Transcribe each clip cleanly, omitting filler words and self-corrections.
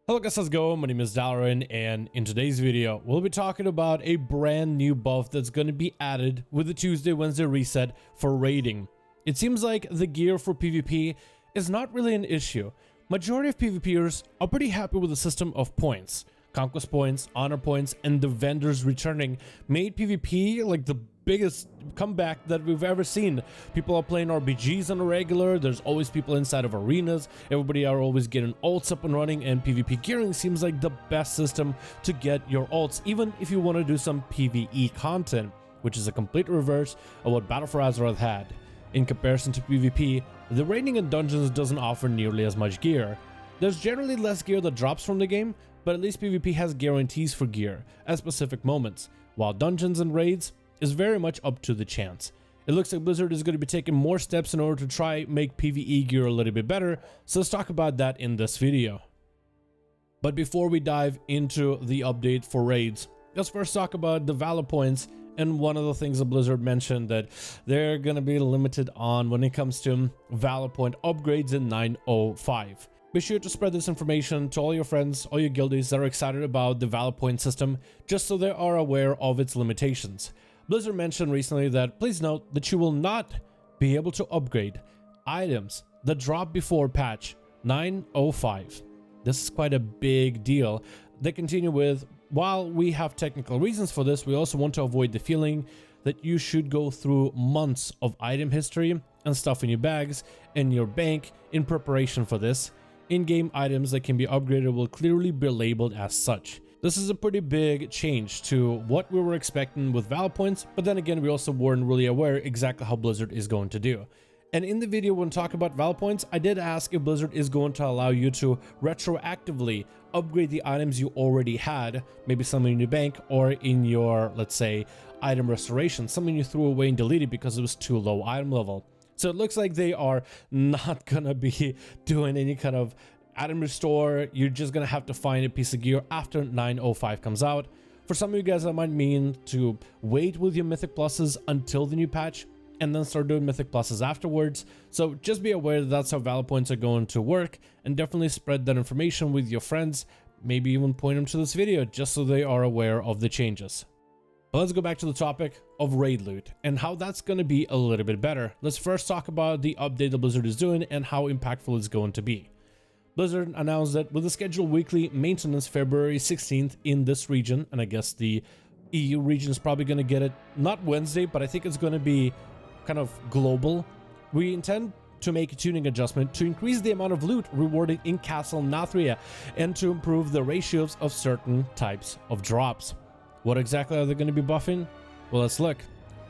Hello guys, how's it going? My name is Dalaran, and in today's video, we'll be talking about a brand new buff that's going to be added with the Tuesday, Wednesday reset for raiding. It seems like the gear for PvP is not really an issue. Majority of PvPers are pretty happy with the system of points. Conquest points, honor points, and the vendors returning made PvP like the biggest comeback that we've ever seen. People are playing RPGs on a regular, there's always people inside of arenas, everybody are always getting ults up and running, and PvP gearing seems like the best system to get your ults, even if you want to do some PvE content, which is a complete reverse of what Battle for Azeroth had. In comparison to PvP, the raiding in dungeons doesn't offer nearly as much gear. There's generally less gear that drops from the game, but at least PvP has guarantees for gear at specific moments, while dungeons and raids is very much up to the chance. It looks like Blizzard is going to be taking more steps in order to try make PvE gear a little bit better, so let's talk about that in this video. But before we dive into the update for raids, let's first talk about the Valor points, and one of the things that Blizzard mentioned that they're going to be limited on when it comes to Valor point upgrades in 9.05. Be sure to spread this information to all your friends, all your guildies that are excited about the Valor point system, just so they are aware of its limitations. Blizzard mentioned recently that please note that you will not be able to upgrade items that drop before patch 9.05. This is quite a big deal. They continue with, while we have technical reasons for this, we also want to avoid the feeling that you should go through months of item history and stuff in your bags and your bank in preparation for this. In-game items that can be upgraded will clearly be labeled as such. This is a pretty big change to what we were expecting with Valor points, but then again, we also weren't really aware exactly how Blizzard is going to do. And in the video when talking about Valor points, I did ask if Blizzard is going to allow you to retroactively upgrade the items you already had, maybe something in your bank or in your, let's say, item restoration, something you threw away and deleted because it was too low item level. So it looks like they are not gonna be doing any kind of item restore. You're just gonna have to find a piece of gear after 9.05 comes out. For some of you guys, that might mean to wait with your Mythic Pluses until the new patch and then start doing Mythic Pluses afterwards. So just be aware that that's how Valor points are going to work, and definitely spread that information with your friends. Maybe even point them to this video just so they are aware of the changes. But let's go back to the topic of raid loot and how that's going to be a little bit better. Let's first talk about the update that Blizzard is doing and how impactful it's going to be. Blizzard announced that with the scheduled weekly maintenance February 16th in this region, and I guess the EU region is probably going to get it not Wednesday, but I think it's going to be kind of global. We intend to make a tuning adjustment to increase the amount of loot rewarded in Castle Nathria and to improve the ratios of certain types of drops. What exactly are they going to be buffing? Well, let's look.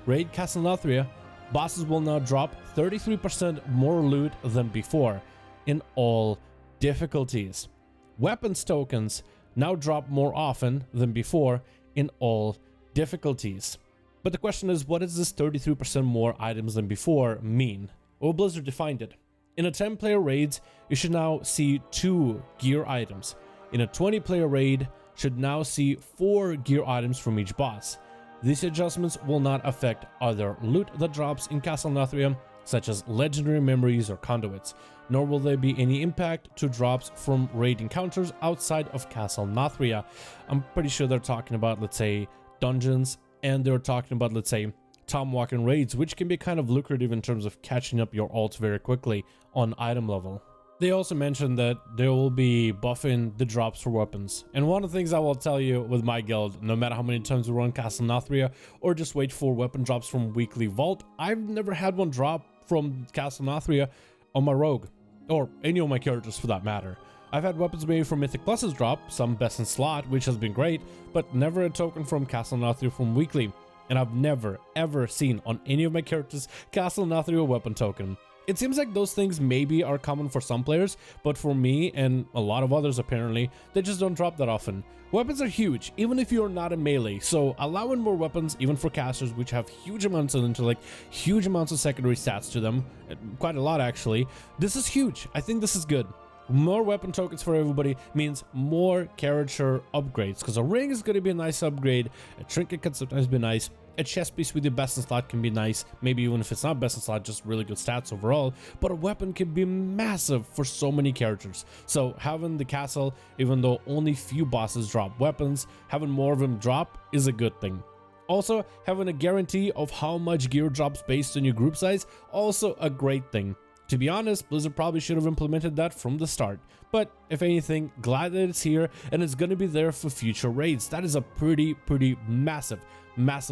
Raid Castle Nathria, bosses will now drop 33% more loot than before in all difficulties. Weapons tokens now drop more often than before in all difficulties. But the question is, what does this 33% more items than before mean? Well, Blizzard defined it. In a 10-player raids, you should now see 2 gear items. In a 20-player raid, should now see 4 gear items from each boss. These adjustments will not affect other loot that drops in Castle Nathria, such as legendary memories or conduits, nor will there be any impact to drops from raid encounters outside of Castle Nathria. I'm pretty sure they're talking about, let's say, dungeons, and they're talking about, let's say, Tom Walking raids, which can be kind of lucrative in terms of catching up your ults very quickly on item level. They also mentioned that they will be buffing the drops for weapons. And one of the things I will tell you with my guild, no matter how many times we run Castle Nathria or just wait for weapon drops from weekly vault, I've never had one drop from Castle Nathria on my rogue, or any of my characters for that matter. I've had weapons maybe from Mythic Pluses drop, some best in slot, which has been great, but never a token from Castle Nathria from weekly. And I've never ever seen on any of my characters Castle Nathria weapon token. It seems like those things maybe are common for some players, but for me and a lot of others apparently, they just don't drop that often. Weapons are huge, even if you're not a melee, so allowing more weapons, even for casters which have huge amounts of intellect, huge amounts of secondary stats to them, quite a lot actually, this is huge. I think this is good. More weapon tokens for everybody means more character upgrades, because a ring is going to be a nice upgrade, a trinket can sometimes be nice, a chest piece with your best in slot can be nice, maybe even if it's not best in slot, just really good stats overall, but a weapon can be massive for so many characters. So having the castle, even though only few bosses drop weapons, having more of them drop is a good thing. Also, having a guarantee of how much gear drops based on your group size, also a great thing. To be honest, Blizzard probably should have implemented that from the start, but if anything, glad that it's here and it's going to be there for future raids. That is a pretty massive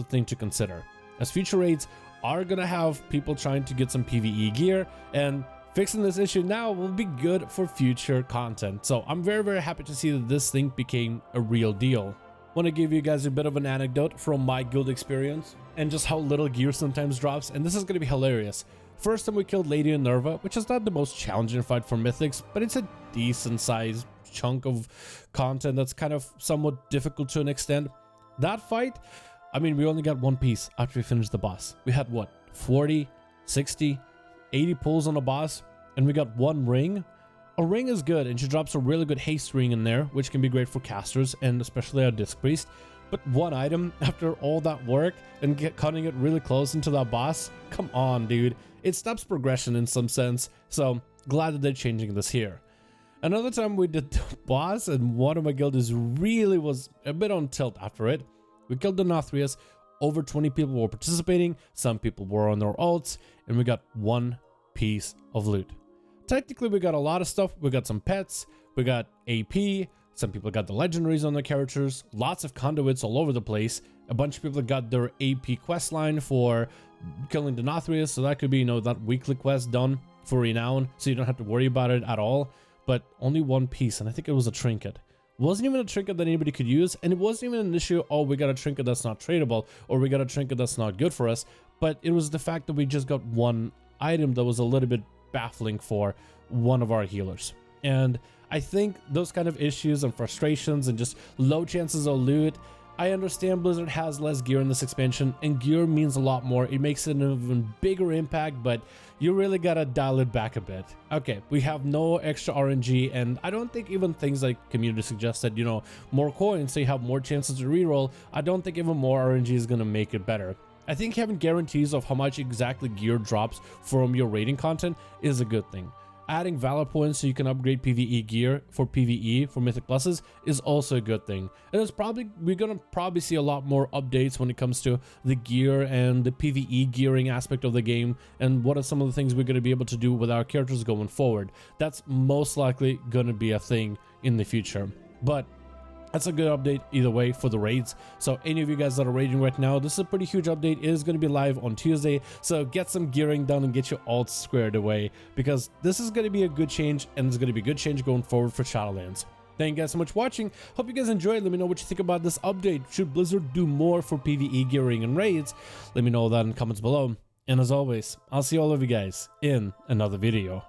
thing to consider, as future raids are going to have people trying to get some PvE gear, and fixing this issue now will be good for future content. So I'm very happy to see that this thing became a real deal. Want to give you guys a bit of an anecdote from my guild experience and just how little gear sometimes drops, and this is going to be hilarious. First time we killed Lady Nerva, which is not the most challenging fight for Mythics, but it's a decent sized chunk of content that's kind of somewhat difficult to an extent. That fight, I mean, we only got one piece after we finished the boss. We had what, 40, 60, 80 pulls on the boss, and we got one ring. A ring is good, and she drops a really good haste ring in there, which can be great for casters and especially our disc priest. But one item after all that work and cutting it really close into that boss, come on, dude. It stops progression in some sense, so glad that they're changing this here. Another time we did the boss and one of my guilds really was a bit on tilt after it. We killed the Nothrius, over 20 people were participating, some people were on their ults, and we got one piece of loot. Technically we got a lot of stuff, we got some pets, we got AP, some people got the legendaries on their characters, lots of conduits all over the place, a bunch of people got their AP quest line for killing the Nothrius, so that could be, you know, that weekly quest done for renown, so you don't have to worry about it at all. But only one piece, and I think it was a trinket. It wasn't even a trinket that anybody could use, and it wasn't even an issue, oh, we got a trinket that's not tradable, or we got a trinket that's not good for us, but it was the fact that we just got one item that was a little bit baffling for one of our healers. And I think those kind of issues and frustrations and just low chances of loot, I understand Blizzard has less gear in this expansion, and gear means a lot more. It makes an even bigger impact, but you really gotta dial it back a bit. Okay, we have no extra RNG, and I don't think even things like community suggested, you know, more coins so you have more chances to reroll. I don't think even more RNG is gonna make it better. I think having guarantees of how much exactly gear drops from your raiding content is a good thing. Adding Valor points so you can upgrade PvE gear for PvE for Mythic Pluses is also a good thing. And we're gonna probably see a lot more updates when it comes to the gear and the PvE gearing aspect of the game, and what are some of the things we're gonna be able to do with our characters going forward. That's most likely gonna be a thing in the future. But that's a good update either way for the raids. So any of you guys that are raiding right now, this is a pretty huge update. It is going to be live on Tuesday, so get some gearing done and get your alts squared away, because this is going to be a good change, and it's going to be a good change going forward for Shadowlands. Thank you guys so much for watching. Hope you guys enjoyed. Let me know what you think about this update. Should Blizzard do more for PvE gearing and raids? Let me know that in the comments below. And as always, I'll see all of you guys in another video.